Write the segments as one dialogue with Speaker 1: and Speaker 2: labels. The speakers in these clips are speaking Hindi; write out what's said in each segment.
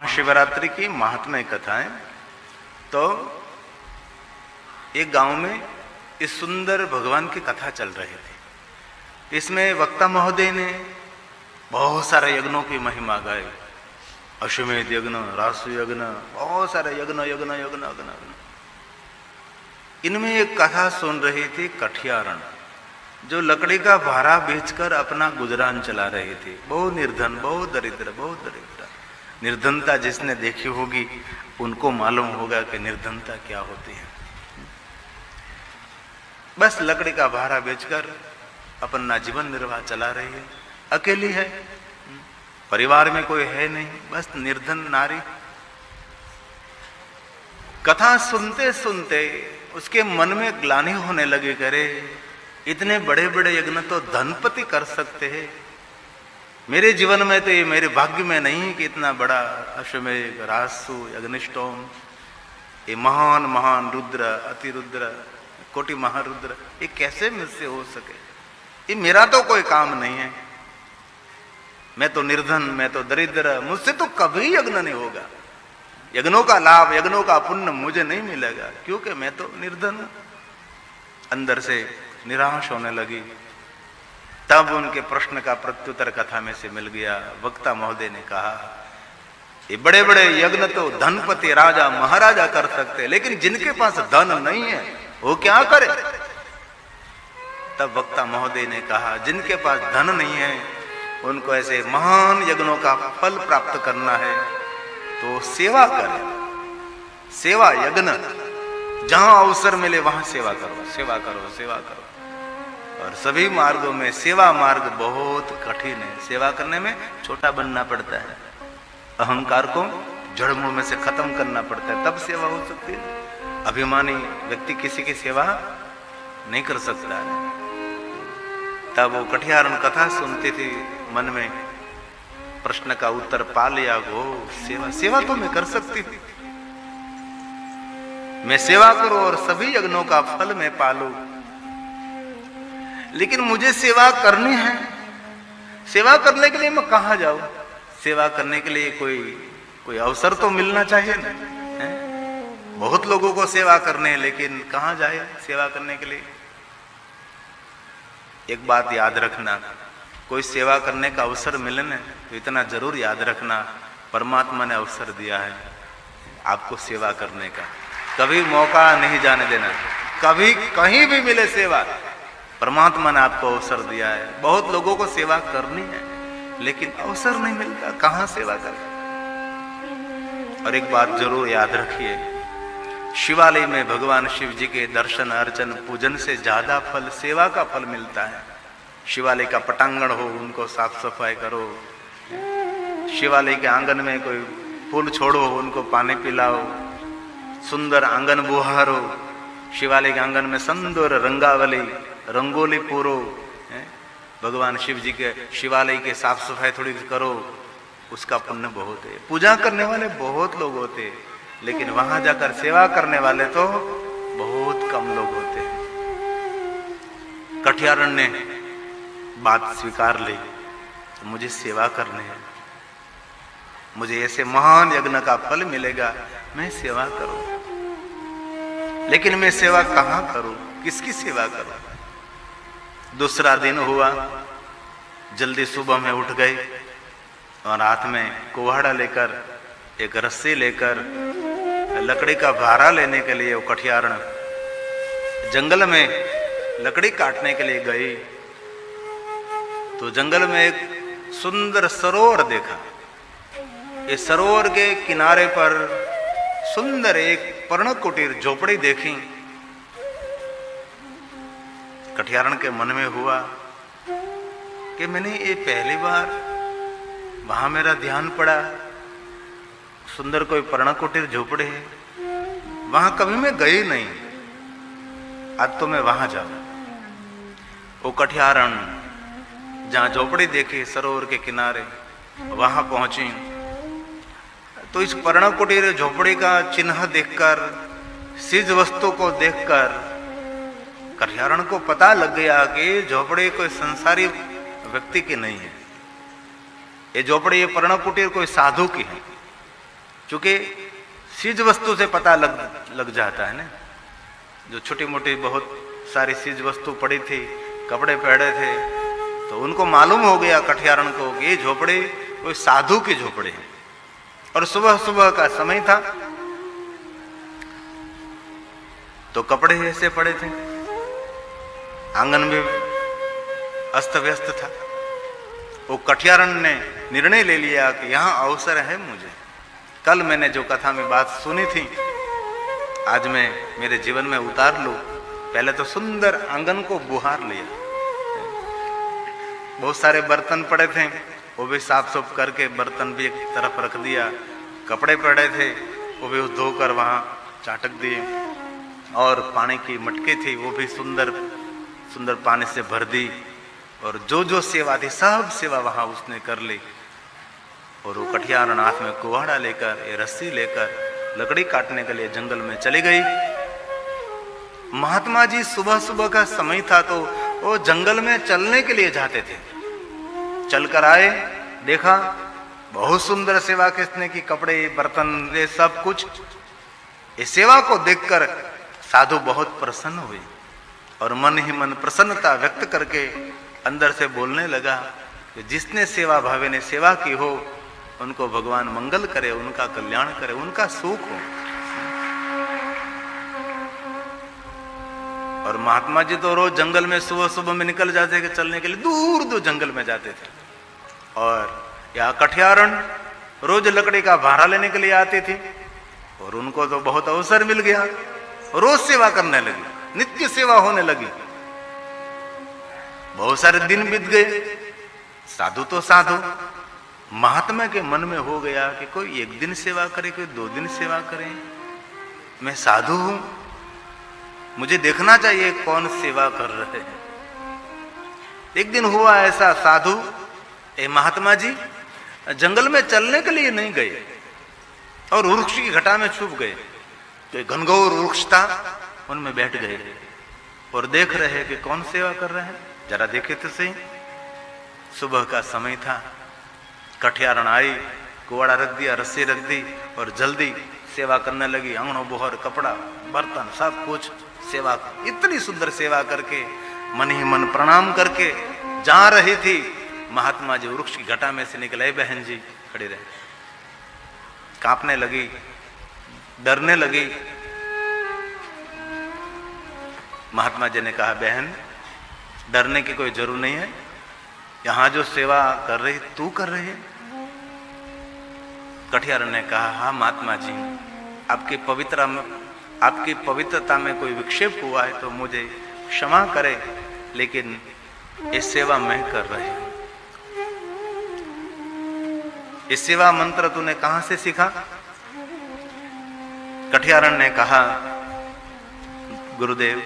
Speaker 1: शिवरात्रि की महात्म्य कथाएं। तो एक गांव में इस सुंदर भगवान की कथा चल रही थी। इसमें वक्ता महोदय ने बहुत सारे यज्ञों की महिमा गाई। अश्वमेध यज्ञ, रासु यज्ञ, बहुत सारे यज्ञ यज्ञ यज्ञ यज्ञ। इनमें एक कथा सुन रही थी कठियारण, जो लकड़ी का भारा बेचकर अपना गुजरान चला रही थी। बहुत निर्धन, बहुत दरिद्र, बहुत दरिद्र। निर्धनता जिसने देखी होगी उनको मालूम होगा कि निर्धनता क्या होती है। बस लकड़ी का भारा बेचकर अपना जीवन निर्वाह चला रही है। अकेली है, परिवार में कोई है नहीं, बस निर्धन नारी। कथा सुनते सुनते उसके मन में ग्लानि होने लगी, करे इतने बड़े बड़े यज्ञ तो धनपति कर सकते हैं, मेरे जीवन में तो ये मेरे भाग्य में नहीं है कि इतना बड़ा अश्वमेध, रासु, अग्निष्टोम, ये महान महान रुद्र, अतिरुद्र, कोटि महारुद्र, ये कैसे मुझसे हो सके। ये मेरा तो कोई काम नहीं है, मैं तो निर्धन, मैं तो दरिद्र, मुझसे तो कभी यज्ञ नहीं होगा। यज्ञों का लाभ, यज्ञों का पुण्य मुझे नहीं मिलेगा, क्योंकि मैं तो निर्धन हूं। अंदर से निराश होने लगी। तब उनके प्रश्न का प्रत्युत्तर कथा में से मिल गया। वक्ता महोदय ने कहा, ये बड़े बड़े यज्ञ तो धनपति, राजा, महाराजा कर सकते हैं, लेकिन जिनके पास धन नहीं है वो क्या करे। तब वक्ता महोदय ने कहा, जिनके पास धन नहीं है उनको ऐसे महान यज्ञों का फल प्राप्त करना है तो सेवा करें। सेवा यज्ञ, जहां अवसर मिले वहां सेवा करो, सेवा करो, सेवा करो। और सभी मार्गों में सेवा मार्ग बहुत कठिन है। सेवा करने में छोटा बनना पड़ता है, अहंकार को जड़ मूल में से खत्म करना पड़ता है, तब सेवा हो सकती है। अभिमानी व्यक्ति किसी की सेवा नहीं कर सकता है। तब वो कठियारण कथा सुनती थी, मन में प्रश्न का उत्तर पा लिया। वो सेवा, सेवा तो मैं कर सकती थी, मैं सेवा करूं और सभी यज्ञों का फल मैं पालूं, लेकिन मुझे सेवा करनी है। सेवा करने के लिए मैं कहां जाऊं? सेवा करने के लिए कोई अवसर तो मिलना चाहिए ना। बहुत लोगों को सेवा करने हैं, लेकिन कहां जाए सेवा करने के लिए। एक बात याद रखना, कोई सेवा करने का अवसर मिले ना तो इतना जरूर याद रखना, परमात्मा ने अवसर दिया है आपको सेवा करने का। कभी मौका नहीं जाने देना, कभी कहीं भी मिले सेवा, परमात्मा ने आपको अवसर दिया है। बहुत लोगों को सेवा करनी है लेकिन अवसर नहीं मिलता, कहां सेवा करें। और एक बात जरूर याद रखिए, शिवालय में भगवान शिव जी के दर्शन, अर्चन, पूजन से ज्यादा फल सेवा का फल मिलता है। शिवालय का पटांगण हो, उनको साफ सफाई करो। शिवालय के आंगन में कोई फूल छोड़ो, उनको पानी पिलाओ, सुंदर आंगन बुहारो। शिवालय के आंगन में सुंदर रंगावली, रंगोली पूरो। भगवान शिव जी के शिवालय के साफ सफाई थोड़ी करो, उसका पुण्य बहुत है। पूजा करने वाले बहुत लोग होते हैं, लेकिन वहां जाकर सेवा करने वाले तो बहुत कम लोग होते हैं। कठियारण ने बात स्वीकार ली, तो मुझे सेवा करनी है, मुझे ऐसे महान यज्ञ का फल मिलेगा, मैं सेवा करूं। लेकिन मैं सेवा कहां करूं, किसकी सेवा करूं? दूसरा दिन हुआ, जल्दी सुबह में उठ गए और हाथ में कुहाड़ा लेकर, एक रस्सी लेकर, लकड़ी का भारा लेने के लिए वो कठियारण जंगल में लकड़ी काटने के लिए गई। तो जंगल में एक सुंदर सरोवर देखा। इस सरोवर के किनारे पर सुंदर एक पर्णक कुटीर झोपड़ी देखी। कठियारण के मन में हुआ कि मैंने ये पहली बार वहां मेरा ध्यान पड़ा, सुंदर कोई पर्णक कुटीर झोपड़ी है, वहां कभी मैं गई नहीं, आज तो मैं वहां जाऊं। वो कठियारण जहां झोपड़ी देखी सरोवर के किनारे, वहां पहुंची तो इस पर्णक कुटीर झोपड़ी का चिन्ह देखकर, चीज वस्तु को देखकर कठियारण को पता लग गया कि झोपड़ी कोई संसारी व्यक्ति की नहीं है, ये झोपड़ी, ये पर्णक कुटीर कोई साधु की है। क्योंकि चीज वस्तु से पता लग जाता है ना। जो छोटी मोटी बहुत सारी चीज वस्तु पड़ी थी, कपड़े पहने थे, तो उनको मालूम हो गया कठियारण को कि ये झोपड़ी कोई साधु की झोपड़ी है। और सुबह सुबह का समय था, तो कपड़े ऐसे पड़े थे, आंगन भी अस्त व्यस्त था। वो कठियारण ने निर्णय ले लिया कि यहां अवसर है मुझे। कल मैंने जो कथा में बात सुनी थी, आज मैं मेरे जीवन में उतार लूं। पहले तो सुंदर आंगन को बुहार लिया, बहुत सारे बर्तन पड़े थे, वो भी साफ सुफ करके बर्तन भी एक तरफ रख दिया। कपड़े पड़े थे, वो भी धोकर वहां चाटक दिए। और पानी की मटकी थी, वो भी सुंदर सुंदर पानी से भर दी। और जो जो सेवा थी सब सेवा वहां उसने कर ली। और वो कठियारण हाथ में कुहाड़ा लेकर, ये रस्सी लेकर लकड़ी काटने के लिए जंगल में चली गई। महात्मा जी सुबह सुबह का समय था, तो वो जंगल में चलने के लिए जाते थे। चलकर आए, देखा बहुत सुंदर सेवा किसने की, कपड़े बर्तन ये सब कुछ। इस सेवा को देखकर साधु बहुत प्रसन्न हुए और मन ही मन प्रसन्नता व्यक्त करके अंदर से बोलने लगा कि जिसने सेवा भावे ने सेवा की हो, उनको भगवान मंगल करे, उनका कल्याण करे, उनका सुख हो। और महात्मा जी तो रोज जंगल में सुबह सुबह में निकल जाते थे चलने के लिए, दूर दूर जंगल में जाते थे। और यह कठियारण रोज लकड़ी का भारा लेने के लिए आती थी। और उनको तो बहुत अवसर मिल गया, रोज सेवा करने लगी, नित्य सेवा होने लगी। बहुत सारे दिन बीत गए। साधु तो साधु, महात्मा के मन में हो गया कि कोई एक दिन सेवा करे, कोई 2 दिन सेवा करे। मैं साधु हूं, मुझे देखना चाहिए कौन सेवा कर रहे हैं। एक दिन हुआ ऐसा, साधु महात्मा जी जंगल में चलने के लिए नहीं गए और वृक्ष की घटा में छुप गए। तो घनघोर वृक्ष था, उनमें बैठ गए और देख रहे कि कौन सेवा कर रहे हैं, जरा देखे तो सही। सुबह का समय था, कठियारण आई, कुआड़ा रख दिया, रस्सी रख दी और जल्दी सेवा करने लगी। अंगनो बोहर, कपड़ा, बर्तन, सब कुछ सेवा, इतनी सुंदर सेवा करके मन ही मन प्रणाम करके जा रही थी। महात्मा जी वृक्ष की घटा में से निकले, बहन जी खड़ी रहे, कांपने लगी, डरने लगी। महात्मा जी ने कहा, बहन डरने की कोई जरूरत नहीं है, यहां जो सेवा कर रही तू कर रही है। कठियारण ने कहा, हाँ महात्मा जी, आपकी पवित्रता में कोई विक्षेप हुआ है तो मुझे क्षमा करे, लेकिन ये सेवा मैं कर रही हूं। ये सेवा मंत्र तूने कहां से सीखा? कठियारण ने कहा, गुरुदेव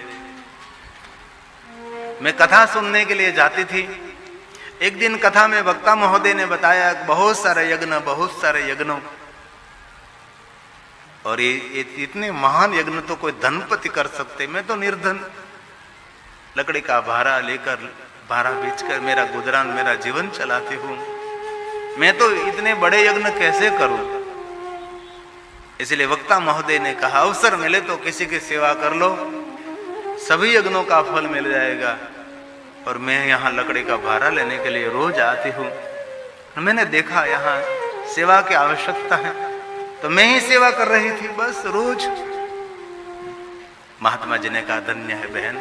Speaker 1: मैं कथा सुनने के लिए जाती थी। एक दिन कथा में वक्ता महोदय ने बताया बहुत सारे यज्ञ, और ये इतने महान यज्ञ तो कोई धनपति कर सकते, मैं तो निर्धन, लकड़ी का भारा लेकर, भारा बेचकर मेरा गुजरान, मेरा जीवन चलाती हूं, मैं तो इतने बड़े यज्ञ कैसे करूं? इसलिए वक्ता महोदय ने कहा, अवसर मिले तो किसी की सेवा कर लो, सभी यज्ञों का फल मिल जाएगा। और मैं यहाँ लकड़ी का भारा लेने के लिए रोज आती हूँ, मैंने देखा यहाँ सेवा की आवश्यकता है तो मैं ही सेवा कर रही थी, बस रोज। महात्मा जी ने कहा, धन्य है बहन,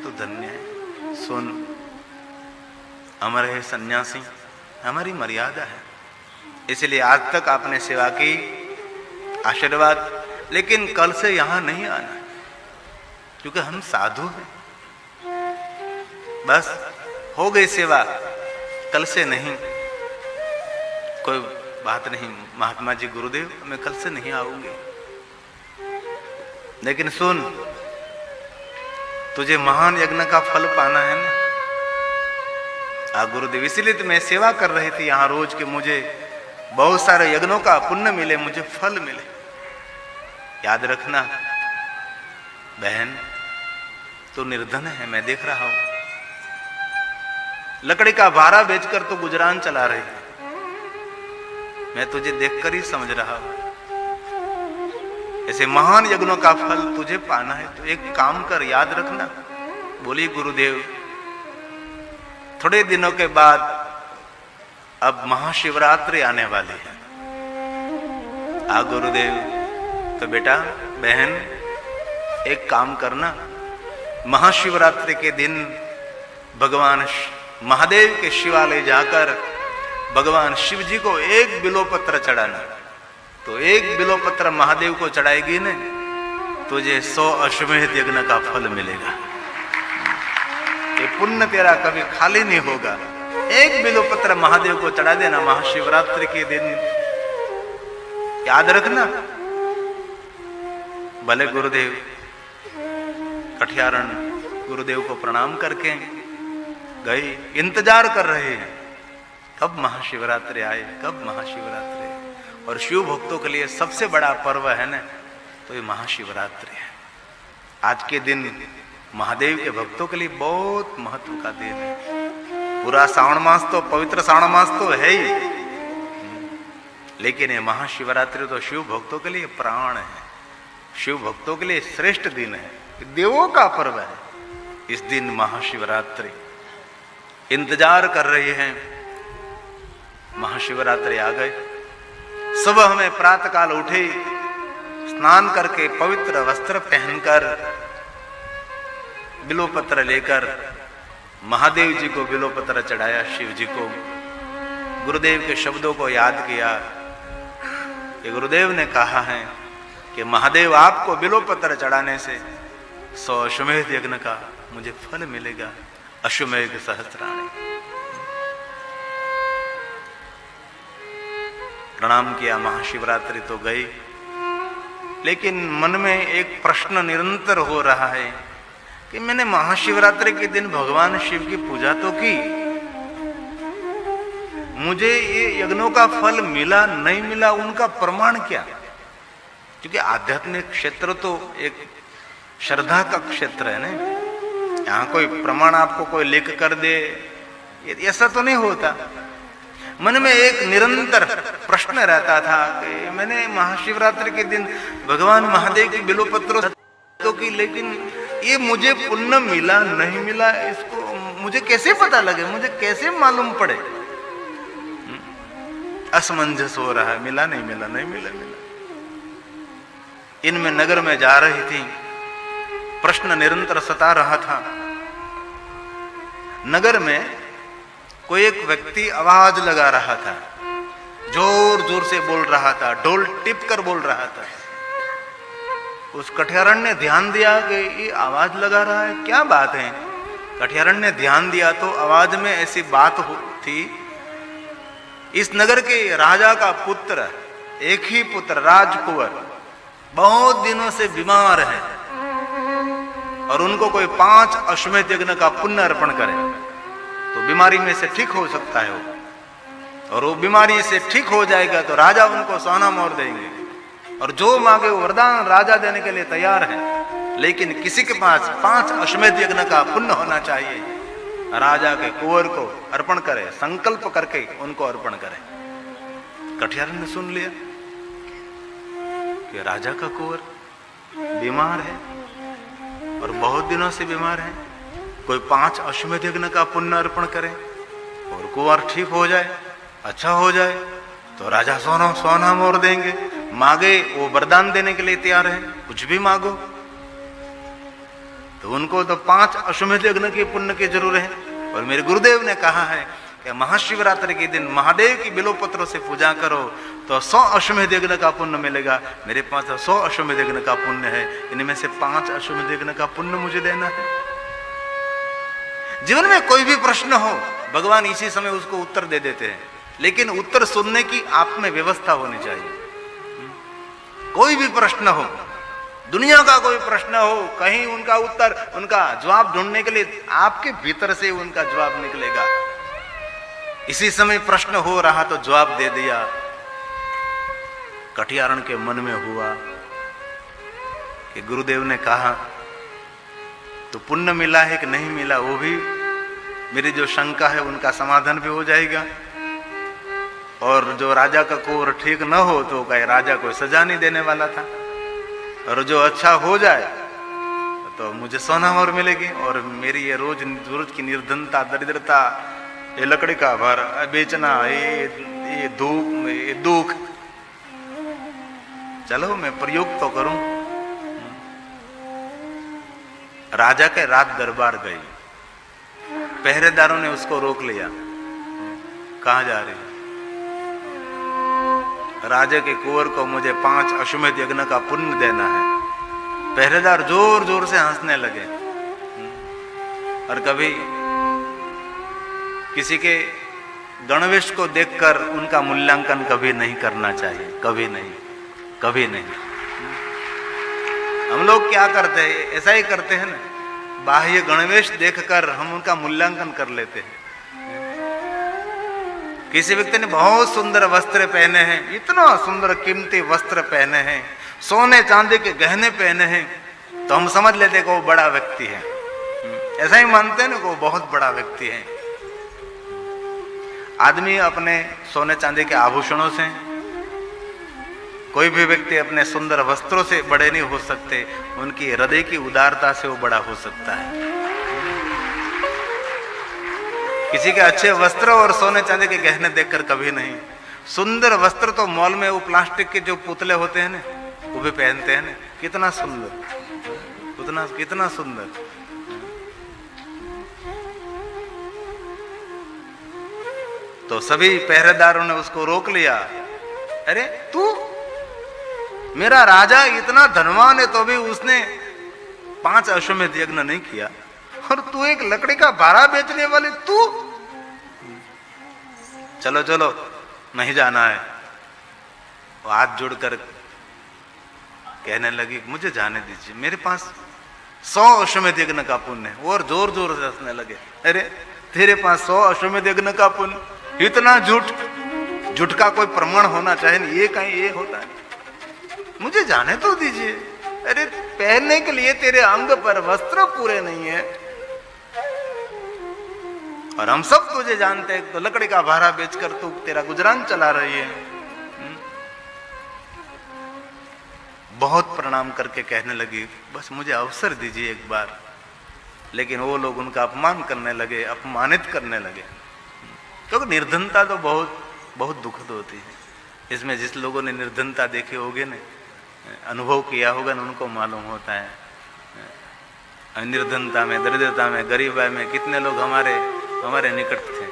Speaker 1: तू धन्य है। सुन, अमर है सन्यासी, हमारी मर्यादा है, इसलिए आज तक आपने सेवा की, आशीर्वाद, लेकिन कल से यहां नहीं आना क्योंकि हम साधु हैं। बस हो गई सेवा, कल से नहीं, कोई बात नहीं महात्मा जी, गुरुदेव मैं कल से नहीं आऊंगी। लेकिन सुन, तुझे महान यज्ञ का फल पाना है ना। गुरुदेव इसलिए तो मैं सेवा कर रही थी यहां रोज के, मुझे बहुत सारे यज्ञों का पुण्य मिले, मुझे फल मिले। याद रखना बहन, तू निर्धन है, मैं देख रहा हूं, लकड़ी का भारा बेचकर तो गुजरान चला रही है, मैं तुझे देखकर ही समझ रहा हूं। ऐसे महान यज्ञों का फल तुझे पाना है तो एक काम कर, याद रखना। बोली गुरुदेव, थोड़े दिनों के बाद अब महाशिवरात्रि आने वाली है। आ गुरुदेव, तो बेटा बहन एक काम करना, महाशिवरात्रि के दिन भगवान महादेव के शिवालय जाकर भगवान शिव जी को एक बिल्वपत्र चढ़ाना। तो एक बिल्वपत्र महादेव को चढ़ाएगी ने, तुझे 100 अश्वमेध यज्ञ का फल मिलेगा। ये पुण्य तेरा कभी खाली नहीं होगा। एक बिल्वपत्र महादेव को चढ़ा देना महाशिवरात्रि के दिन, याद रखना। भले गुरुदेव कठियारण गुरुदेव को प्रणाम करके गए, इंतजार कर रहे हैं कब महाशिवरात्रि आए, कब महाशिवरात्रि आए। और शिव भक्तों के लिए सबसे बड़ा पर्व है ना, तो ये महाशिवरात्रि है। आज के दिन महादेव के भक्तों के लिए बहुत महत्व का दिन है। पूरा श्रावण मास तो, पवित्र श्रावण मास तो है ही, लेकिन ये महाशिवरात्रि तो शिव भक्तों के लिए प्राण है, शिव भक्तों के लिए श्रेष्ठ दिन है, देवों का पर्व है। इस दिन महाशिवरात्रि इंतजार कर रही हैं। महाशिवरात्रि आ गए। सुबह हमें प्रातःकाल उठे, स्नान करके पवित्र वस्त्र पहनकर बिल्वपत्र लेकर महादेव जी को बिल्वपत्र चढ़ाया, शिव जी को। गुरुदेव के शब्दों को याद किया कि गुरुदेव ने कहा है कि महादेव आपको बिल्वपत्र चढ़ाने से 100 अश्वमेध यज्ञ का मुझे फल मिलेगा, अश्वमेध सहस्राणी। प्रणाम किया, महाशिवरात्रि तो गई, लेकिन मन में एक प्रश्न निरंतर हो रहा है कि मैंने महाशिवरात्रि के दिन भगवान शिव की पूजा तो की, मुझे ये यज्ञों का फल मिला नहीं मिला, उनका प्रमाण क्या? क्योंकि आध्यात्मिक क्षेत्र तो एक श्रद्धा का क्षेत्र है ना, यहाँ कोई प्रमाण आपको कोई लिख कर दे ऐसा तो नहीं होता। मन में एक निरंतर प्रश्न रहता था कि मैंने महाशिवरात्रि के दिन भगवान महादेव की बिल्वपत्र तो की, लेकिन ये मुझे पुण्य मिला नहीं मिला, इसको मुझे कैसे पता लगे, मुझे कैसे मालूम पड़े? असमंजस हो रहा है, मिला नहीं मिला, नहीं मिला मिला। इनमें नगर में जा रही थी, प्रश्न निरंतर सता रहा था। नगर में कोई एक व्यक्ति आवाज लगा रहा था, जोर जोर से बोल रहा था, ढोल टिप कर बोल रहा था। उस कठियारण ने ध्यान दिया कि ये आवाज लगा रहा है, क्या बात है? कठियारण ने ध्यान दिया तो आवाज में ऐसी बात थी, इस नगर के राजा का पुत्र, एक ही पुत्र राजकुंवर बहुत दिनों से बीमार है और उनको कोई 5 अश्वमेध यज्ञ का पुण्य अर्पण करे तो बीमारी में से ठीक हो सकता है वो, और वो बीमारी से ठीक हो जाएगा तो राजा उनको सोना मोहर देंगे, और जो मांगे वो वरदान राजा देने के लिए तैयार है। लेकिन किसी के पास 5 अश्वमेध यज्ञ का पुण्य होना चाहिए, राजा के कुंवर को अर्पण करे, संकल्प करके उनको अर्पण करे। कठियारण ने सुन लिया कि राजा का कुंवर बीमार है और बहुत दिनों से बीमार है, कोई 5 अश्वमेध यज्ञ का पुण्य अर्पण करे और कुंवर ठीक हो जाए, अच्छा हो जाए तो राजा सोना मोहर देंगे, मांगे वो वरदान देने के लिए तैयार है, कुछ भी मांगो। तो उनको तो 5 अश्वमेध यज्ञ के पुण्य की जरूरत है। और मेरे गुरुदेव ने कहा है कि महाशिवरात्रि के दिन महादेव की बिल्वपत्रों से पूजा करो तो 100 अश्वमेध यज्ञ का पुण्य मिलेगा। मेरे पास 100 अश्वमेध यज्ञ का पुण्य है, इनमें से 5 अश्वमेध यज्ञ का पुण्य मुझे देना है। जीवन में कोई भी प्रश्न हो, भगवान इसी समय उसको उत्तर दे देते हैं, लेकिन उत्तर सुनने की आप में व्यवस्था होनी चाहिए। कोई भी प्रश्न हो, दुनिया का कोई प्रश्न हो, कहीं उनका उत्तर, उनका जवाब ढूंढने के लिए आपके भीतर से उनका जवाब निकलेगा। इसी समय प्रश्न हो रहा तो जवाब दे दिया। कठियारण के मन में हुआ कि गुरुदेव ने कहा तो पुण्य मिला है कि नहीं मिला, वो भी मेरी जो शंका है उनका समाधान भी हो जाएगा, और जो राजा का कुंवर ठीक न हो तो कहे राजा को सजा नहीं देने वाला था। और जो अच्छा हो जाए तो मुझे सोना और मिलेगी, और मेरी ये रोज रोज की निर्धनता, दरिद्रता, ये लकड़ी का भार बेचना, ये धूप, ये दुख, चलो मैं प्रयोग तो करूं। राजा के रात दरबार गई, पहरेदारों ने उसको रोक लिया, कहां जा रहे? राजा के कुंवर को मुझे 5 अश्वमेध यज्ञ का पुण्य देना है। पहरेदार जोर जोर से हंसने लगे। और कभी किसी के गणवेश को देखकर उनका मूल्यांकन कभी नहीं करना चाहिए, कभी नहीं, कभी नहीं। हम लोग क्या करते हैं, ऐसा ही करते हैं ना, बाह्य गणवेश देखकर हम उनका मूल्यांकन कर लेते हैं। किसी व्यक्ति ने बहुत सुंदर वस्त्र पहने हैं, इतना सुंदर कीमती वस्त्र पहने हैं, सोने चांदी के गहने पहने हैं, तो हम समझ लेते हैं कि वो बड़ा व्यक्ति है। ऐसा ही मानते हैं ना कि वो बहुत बड़ा व्यक्ति है। आदमी अपने सोने चांदी के आभूषणों से, कोई भी व्यक्ति अपने सुंदर वस्त्रों से बड़े नहीं हो सकते, उनकी हृदय की उदारता से वो बड़ा हो सकता है। किसी के अच्छे वस्त्र और सोने चांदी के गहने देखकर कभी नहीं। सुंदर वस्त्र तो मॉल में वो प्लास्टिक के जो पुतले होते हैं ना, वो भी पहनते हैं ना, कितना सुंदर, उतना कितना सुंदर। तो सभी पहरेदारों ने उसको रोक लिया। अरे तू, मेरा राजा इतना धनवान है तो भी उसने 5 अश्वमेध यज्ञ नहीं किया, और तू एक लकड़ी का भारा बेचने वाले तू, चलो चलो नहीं जाना है। वो हाथ जोड़कर कहने लगी, मुझे जाने दीजिए, मेरे पास 100 अश्वमेध यज्ञ का पुण्य है। और जोर जोर से हंसने लगे। अरे तेरे पास 100 अश्वमेध यज्ञ का पुण्य, इतना झूठ, झूठ का कोई प्रमाण होना चाहिए, ये कहीं ये होता है, मुझे जाने तो दीजिए। अरे पहनने के लिए तेरे अंग पर वस्त्र पूरे नहीं है, और हम सब तुझे जानते हैं, तो लकड़ी का भारा बेचकर तू तेरा गुजरान चला रही है। बहुत प्रणाम करके कहने लगी, बस मुझे अवसर दीजिए एक बार। लेकिन वो लोग उनका अपमान करने लगे, अपमानित करने लगे। तो निर्धनता तो बहुत बहुत दुखद होती है। इसमें जिस लोगों ने निर्धनता देखी होगी ना, अनुभव किया होगा ना, उनको मालूम होता है। निर्धनता में, दरिद्रता में, गरीबाई में कितने लोग हमारे निकट थे।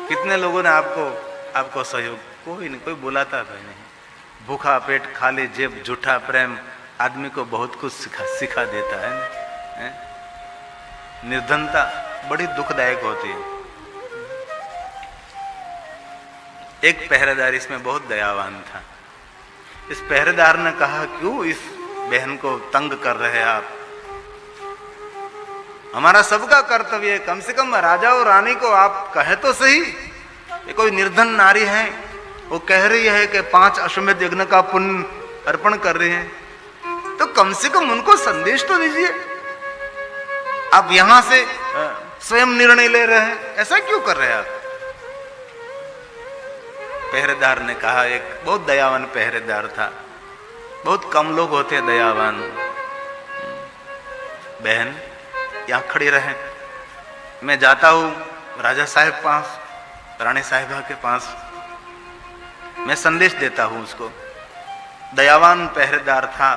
Speaker 1: कितने लोगों ने आपको सहयोग, कोई नहीं, कोई बुलाता था नहीं। भूखा पेट, खाली जेब, झूठा प्रेम आदमी को बहुत कुछ सिखा देता है। निर्धनता बड़ी दुखदायक होती है। एक पहरेदार इसमें बहुत दयावान था। इस पहरेदार ने कहा, क्यों इस बहन को तंग कर रहे हैं आप? हमारा सबका कर्तव्य है, कम से कम राजा और रानी को आप कहे तो सही। ये कोई निर्धन नारी है, वो कह रही है कि 5 अश्वमेध यज्ञ का पुण्य अर्पण कर रहे हैं, तो कम से कम उनको संदेश तो दीजिए। आप यहां से स्वयं निर्णय ले रहे हैं, ऐसा क्यों कर रहे हैं आप? पहरेदार ने कहा, एक बहुत दयावान पहरेदार था। बहुत कम लोग होते हैं दयावान। बहन यहां खड़ी रहे, मैं जाता हूं राजा साहब पास, रानी साहिबा के पास, मैं संदेश देता हूं उसको। दयावान पहरेदार था।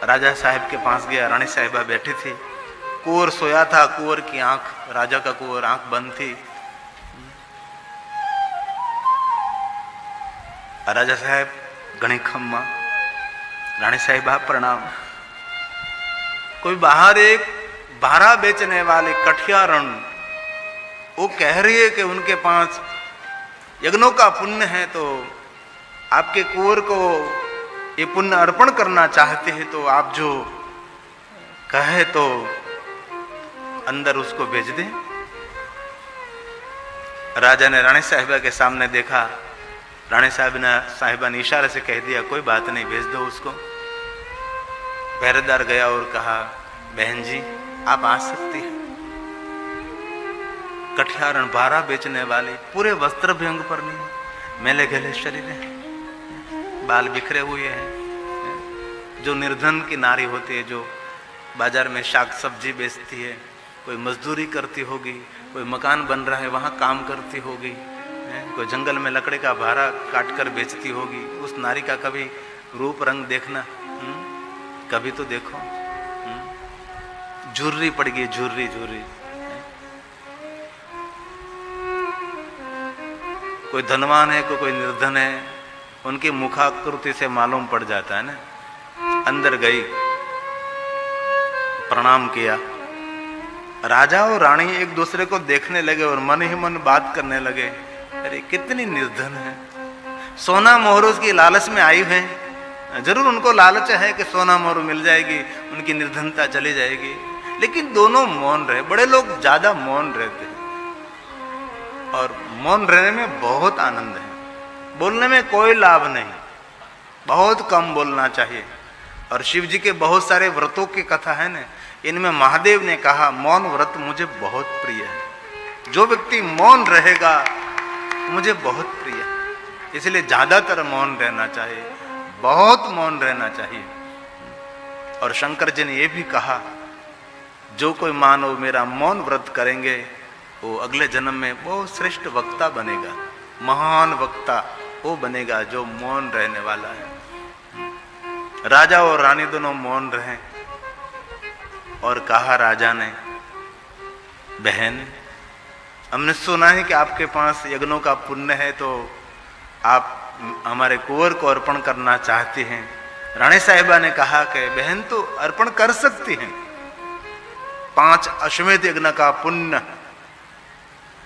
Speaker 1: राजा साहब के पास गया, रानी साहिबा बैठी थी, कुंवर सोया था, कुंवर की आंख, राजा का कुंवर आंख बंद थी। राजा साहब घणी खम्मा, रानी साहिबा प्रणाम। कोई बाहर एक भारा बेचने वाले कठियारण, वो कह रही है कि उनके पास यज्ञों का पुण्य है, तो आपके कुंवर को ये पुण्य अर्पण करना चाहते हैं, तो आप जो कहे तो अंदर उसको भेज दें। राजा ने रानी साहिबा के सामने देखा, रानी साहिबा ने इशारे से कह दिया, कोई बात नहीं, भेज दो उसको। पहरेदार गया और कहा, बहन जी आप आ सकती हैं। कठियारण भारा बेचने वाले, पूरे वस्त्र भी अंग पर नहीं, मेले गले शरीर है, बाल बिखरे हुए हैं, जो निर्धन की नारी होती है, जो बाजार में शाक सब्जी बेचती है, कोई मजदूरी करती होगी, कोई मकान बन रहा है वहाँ काम करती होगी, कोई जंगल में लकड़े का भारा काट कर बेचती होगी, उस नारी का कभी रूप रंग देखना, कभी तो देखो। झुर्री पड़ गई, झुर्री झुर्री। कोई धनवान है, कोई निर्धन है, उनकी मुखाकृति से मालूम पड़ जाता है ना। अंदर गई, प्रणाम किया, राजा और रानी एक दूसरे को देखने लगे और मन ही मन बात करने लगे, अरे कितनी निर्धन है, सोना मोहर उसकी लालच में आई है, जरूर उनको लालच है कि सोना मोहर मिल जाएगी, उनकी निर्धनता चली जाएगी, लेकिन दोनों मौन रहे। बड़े लोग ज्यादा मौन रहते हैं और मौन रहने में बहुत आनंद है, बोलने में कोई लाभ नहीं, बहुत कम बोलना चाहिए। और शिव जी के बहुत सारे व्रतों की कथा है ना, इनमें महादेव ने कहा मौन व्रत मुझे बहुत प्रिय है, जो व्यक्ति मौन रहेगा मुझे बहुत प्रिय है, इसलिए ज्यादातर मौन रहना चाहिए, बहुत मौन रहना चाहिए। और शंकर जी ने यह भी कहा जो कोई मानव मेरा मौन व्रत करेंगे वो अगले जन्म में बहुत श्रेष्ठ वक्ता बनेगा, महान वक्ता वो बनेगा जो मौन रहने वाला है। राजा और रानी दोनों मौन रहे और कहा राजा ने, बहन हमने सुना है कि आपके पास यज्ञों का पुण्य है, तो आप हमारे कुंवर को अर्पण करना चाहती हैं। रानी साहिबा ने कहा कि बहन तो अर्पण कर सकती हैं, 5 अश्वमेध यज्ञ का पुण्य,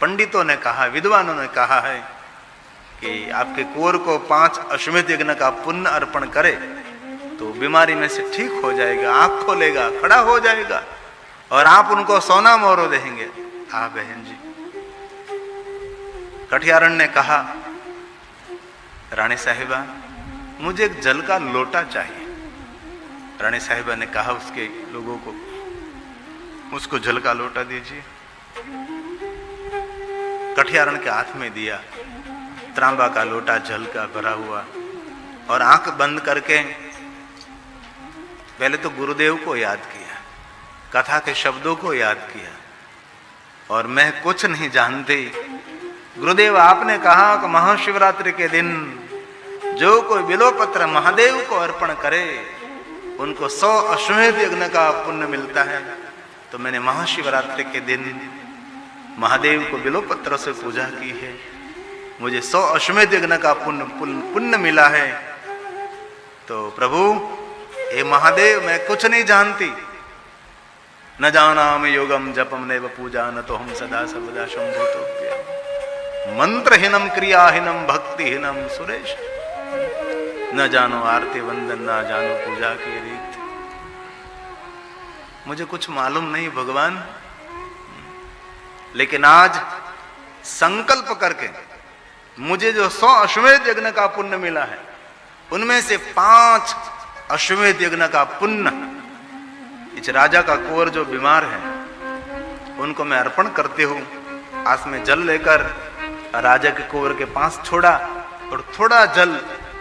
Speaker 1: पंडितों ने कहा, विद्वानों ने कहा है कि आपके कुंवर को 5 अश्वमेध यज्ञ का पुण्य अर्पण करे तो बीमारी में से ठीक हो जाएगा, आंख खोलेगा, खड़ा हो जाएगा और आप उनको सोना मोहर देंगे। हाँ बहन जी। कठियारण ने कहा, रानी साहिबा मुझे एक जल का लोटा चाहिए। रानी साहिबा ने कहा उसके लोगों को, उसको जल का लोटा दीजिए। कठियारण के हाथ में दिया, तांबा का लोटा जल का भरा हुआ, और आंख बंद करके पहले तो गुरुदेव को याद किया, कथा के शब्दों को याद किया, और मैं कुछ नहीं जानती। गुरुदेव आपने कहा कि महाशिवरात्रि के दिन जो कोई बिल्वपत्र महादेव को अर्पण करे उनको 100 अश्वमेध यज्ञ का पुण्य मिलता है। तो मैंने महाशिवरात्रि के दिन महादेव को बिल्वपत्र से पूजा की है, मुझे 100 अश्वमेध यज्ञ का पुण्य मिला है। तो प्रभु हे महादेव मैं कुछ नहीं जानती, न जानाम योगम जपम नैव पूजा न तो हम सदा सर्वदा शंभुतो मंत्रहीनम क्रियाहीनम भक्तिहीनम सुरेश, न जानो आरती वंदन न जानो पूजा की रीत। मुझे कुछ मालूम नहीं भगवान, लेकिन आज संकल्प करके मुझे जो 100 अश्वमेध यज्ञ का पुण्य मिला है उनमें से 5 अश्वमेध यज्ञ का पुण्य इस राजा का कुंवर जो बीमार है उनको मैं अर्पण करते हूँ। हाथ में जल लेकर राजा के कुंवर के पास छोड़ा और थोड़ा जल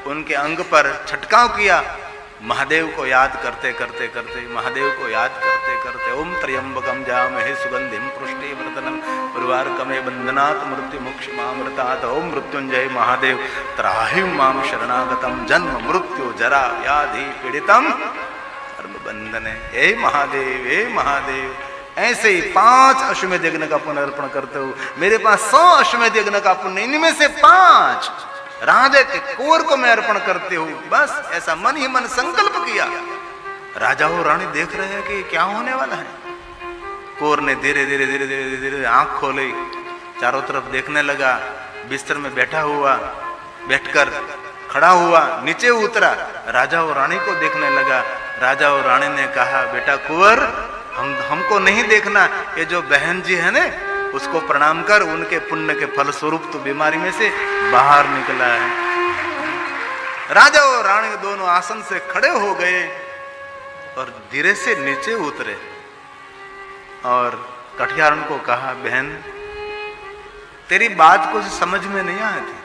Speaker 1: उनके अंग पर छटकाव किया। महादेव को याद करते करते करते, महादेव को याद करते करते, ओम त्र्यंबकम जामहे सुगंधिम पुष्टिवर्धनम उर्वारुकमे बंधनात् मृत्यु मोक्षमामृतात्, ओम मृत्युंजय महादेव त्राहि माम शरणागतम जन्म मृत्यु जरा व्याधि पीड़ितम कर्म बंधने। हे महादेव, हे महादेव। ऐसे ही 5 अश्वमेध यज्ञ का पुण्य अर्पण करते हो। मेरे पास 100 अश्वमेध यज्ञ का पुण्य, इनमें से 5 राजा के कुंवर को मैं अर्पण करते हूँ। बस ऐसा मन ही मन संकल्प किया। राजा और रानी देख रहे हैं कि क्या होने वाला है। कुंवर ने धीरे धीरे धीरे धीरे धीरे आंख खोली, चारों तरफ देखने लगा, बिस्तर में बैठा हुआ, बैठकर खड़ा हुआ, नीचे उतरा, राजा और रानी को देखने लगा। राजा और रानी ने कहा, बेटा कुंवर हमको नहीं देखना, ये जो बहन जी है ना उसको प्रणाम कर, उनके पुण्य के फल स्वरूप तो बीमारी में से बाहर निकला है। राजा और रानी दोनों आसन से खड़े हो गए और धीरे से नीचे उतरे और कठियारण को कहा, बहन तेरी बात कुछ समझ में नहीं आती,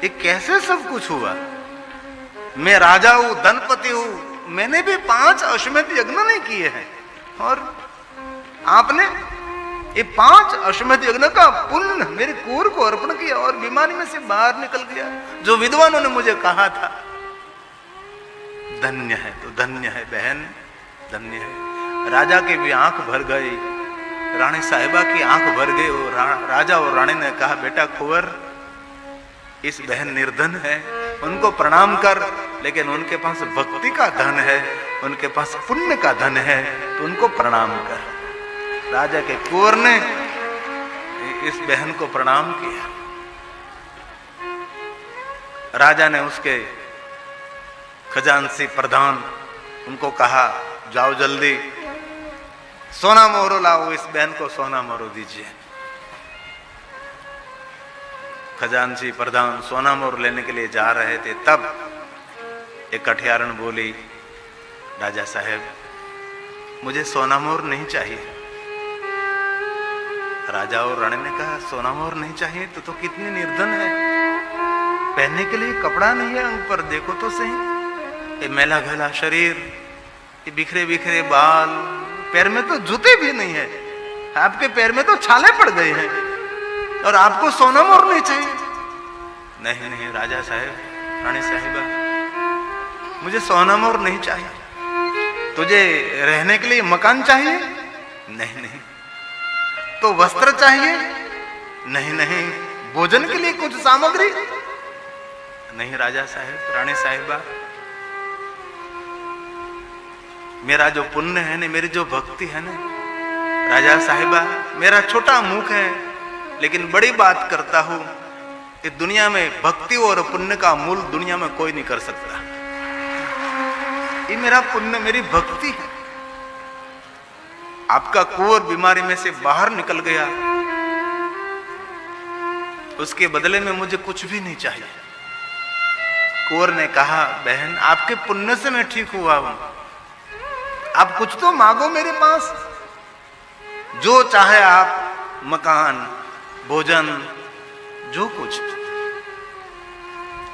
Speaker 1: ये कैसे सब कुछ हुआ? मैं राजा हूं, धनपति हूं, मैंने भी 5 अश्वमेध यज्ञ नहीं किए हैं, और आपने ये 5 अश्वमेध यज्ञ का पुण्य मेरे कुंवर को अर्पण किया और बीमारी में से बाहर निकल गया। जो विद्वानों ने मुझे कहा था, धन्य है, तो धन्य है बहन, धन्य है। राजा के भी आंख भर गई, रानी साहिबा की आंख भर गई। और राजा और रानी ने कहा, बेटा कुंवर, इस बहन निर्धन है, उनको प्रणाम कर, लेकिन उनके पास भक्ति का धन है, उनके पास पुण्य का धन है, तो उनको प्रणाम कर। राजा के कुंवर ने इस बहन को प्रणाम किया। राजा ने उसके खजांची प्रधान उनको कहा, जाओ जल्दी सोना मोहरो लाओ, इस बहन को सोना मोहरो दीजिए। खजांची प्रधान सोना मोहर लेने के लिए जा रहे थे, तब एक कठियारन बोली, राजा साहब मुझे सोना मोहर नहीं चाहिए। राजा और रानी ने कहा, सोना मोहर नहीं चाहिए तो कितनी निर्धन है, पहनने के लिए कपड़ा नहीं है उन पर, देखो तो सही, ये मैला घैला शरीर, ये बिखरे बिखरे बाल, पैर में तो जूते भी नहीं है, आपके पैर में तो छाले पड़ गए हैं, और आपको सोना मोहर नहीं चाहिए। नहीं नहीं राजा साहब, रानी साहिबा, मुझे सोना मोहर नहीं चाहिए। तुझे रहने के लिए मकान चाहिए? नहीं नहीं। तो वस्त्र चाहिए? नहीं नहीं। भोजन के लिए कुछ सामग्री? नहीं राजा साहब, रानी साहिबा, मेरा जो पुण्य है ना, मेरी जो भक्ति है ना, राजा साहिबा, मेरा छोटा मुख है लेकिन बड़ी बात करता हूं। इस दुनिया में भक्ति और पुण्य का मूल दुनिया में कोई नहीं कर सकता। ये मेरा पुण्य, मेरी भक्ति है। आपका कुंवर बीमारी में से बाहर निकल गया, उसके बदले में मुझे कुछ भी नहीं चाहिए। कुंवर ने कहा, बहन आपके पुण्य से मैं ठीक हुआ हूं, आप कुछ तो मांगो मेरे पास, जो चाहे आप, मकान, भोजन, जो कुछ।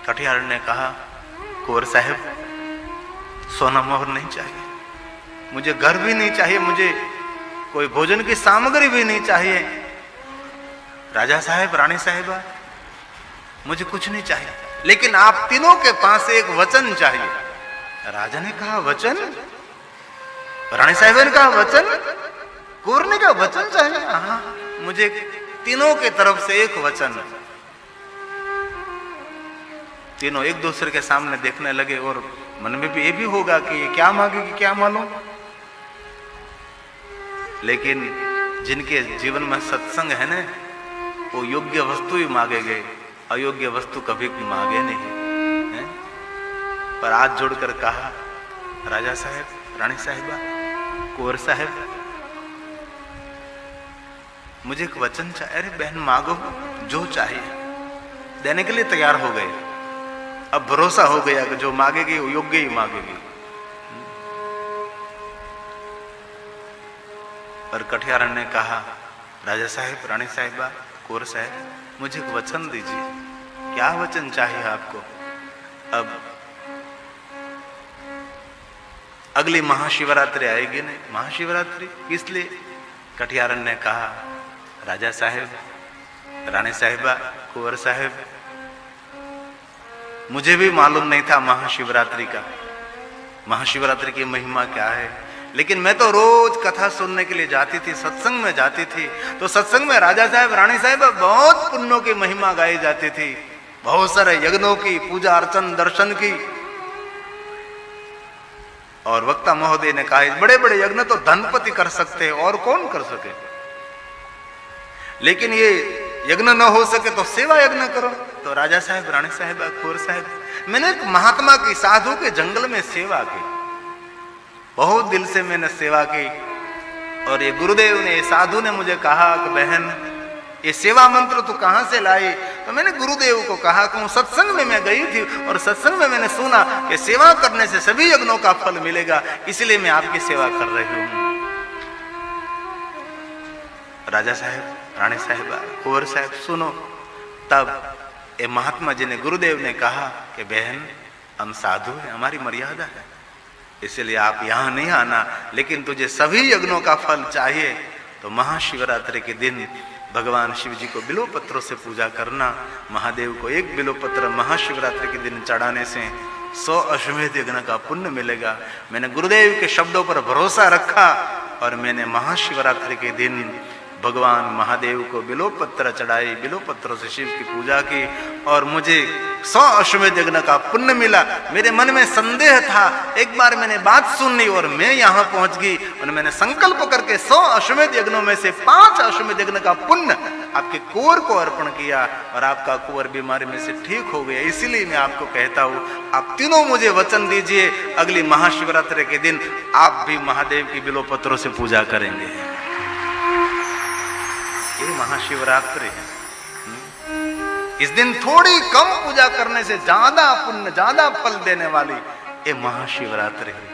Speaker 1: कठियार ने कहा, कुंवर साहब सोना मोहर नहीं चाहिए, मुझे घर भी नहीं चाहिए, मुझे कोई भोजन की सामग्री भी नहीं चाहिए। राजा साहब, रानी साहिबा, मुझे कुछ नहीं चाहिए, लेकिन आप तीनों के पास एक वचन चाहिए। राजा ने कहा, वचन? रानी साहिबा ने कहा, वचन? कुंवर ने कहा, वचन चाहिए? हाँ, मुझे तीनों के तरफ से एक वचन। तीनों एक दूसरे के सामने देखने लगे और मन में भी ये भी होगा कि ये क्या मांगेगी, क्या मालूम। लेकिन जिनके जीवन में सत्संग है ना, वो योग्य वस्तु ही मांगेंगे, अयोग्य वस्तु कभी भी मांगे नहीं है? पर हाथ जोड़कर कहा, राजा साहब, रानी साहिबा, कुंवर साहब, मुझे एक वचन चाहिए। अरे बहन मांगो, जो चाहिए। देने के लिए तैयार हो गए। अब भरोसा हो गया कि जो मांगेगी वो योग्य ही मांगेगी। पर कठियारन ने कहा, राजा साहब, रानी साहिबा, कुंवर साहब, मुझे एक वचन दीजिए। क्या वचन चाहिए आपको? अब अगली महाशिवरात्रि आएगी नहीं, महाशिवरात्रि किस लिए? कठियारन ने कहा, राजा साहब, रानी साहिबा, कुंवर साहब, मुझे भी मालूम नहीं था महाशिवरात्रि का, महाशिवरात्रि की महिमा क्या है। लेकिन मैं तो रोज कथा सुनने के लिए जाती थी, सत्संग में जाती थी, तो सत्संग में राजा साहब, रानी साहिबा, बहुत पुण्यों की महिमा गाई जाती थी, बहुत सारे यज्ञों की, पूजा अर्चन, दर्शन की। और वक्ता महोदय ने कहा, बड़े बड़े यज्ञ तो धनपति कर सकते हैं, और कौन कर सके, लेकिन ये यज्ञ न हो सके तो सेवा यज्ञ करो। तो राजा साहब, रानी साहब, कुंवर साहब, मैंने एक महात्मा की, साधु के जंगल में सेवा की, बहुत दिल से मैंने सेवा की। और ये गुरुदेव ने, साधु ने मुझे कहा कि बहन ये सेवा मंत्र तू कहां से लाई? तो मैंने गुरुदेव को कहा कि सत्संग में मैं गई थी और सत्संग में मैंने सुना कि सेवा करने से सभी यज्ञों का फल मिलेगा, इसलिए मैं आपकी सेवा कर रही हूं। राजा साहब, रानी साहिबा, कुंवर साहब, सुनो। तब ये महात्मा जी ने, गुरुदेव ने कहा कि बहन हम साधु हैं, हमारी मर्यादा है, इसलिए आप यहां नहीं आना। लेकिन तुझे सभी यज्ञों का फल चाहिए तो महाशिवरात्रि के दिन भगवान शिव जी को बिल्वपत्रों से पूजा करना। महादेव को एक बिल्वपत्र महाशिवरात्रि के दिन चढ़ाने से 100 अश्वमेध यज्ञ का पुण्य मिलेगा। मैंने गुरुदेव के शब्दों पर भरोसा रखा और मैंने महाशिवरात्रि के दिन भगवान महादेव को बिल्वपत्र चढ़ाई, बिल्वपत्रों से शिव की पूजा की और मुझे 100 अश्वमेध यज्ञ का पुण्य मिला। मेरे मन में संदेह था, एक बार मैंने बात सुन ली और मैं यहाँ पहुंच गई और मैंने संकल्प करके 100 अश्वमेध यज्ञों में से 5 अश्वमेध यज्ञ का पुण्य आपके कुंवर को अर्पण किया और आपका कुंवर बीमारी में से ठीक हो गया। इसीलिए मैं आपको कहता हूँ, आप तीनों मुझे वचन दीजिए, अगली महाशिवरात्रि के दिन आप भी महादेव की बिल्वपत्रों से पूजा करेंगे। ये महाशिवरात्रि है। इस दिन थोड़ी कम पूजा करने से ज्यादा पुण्य, ज्यादा फल देने वाली ये महाशिवरात्रि है।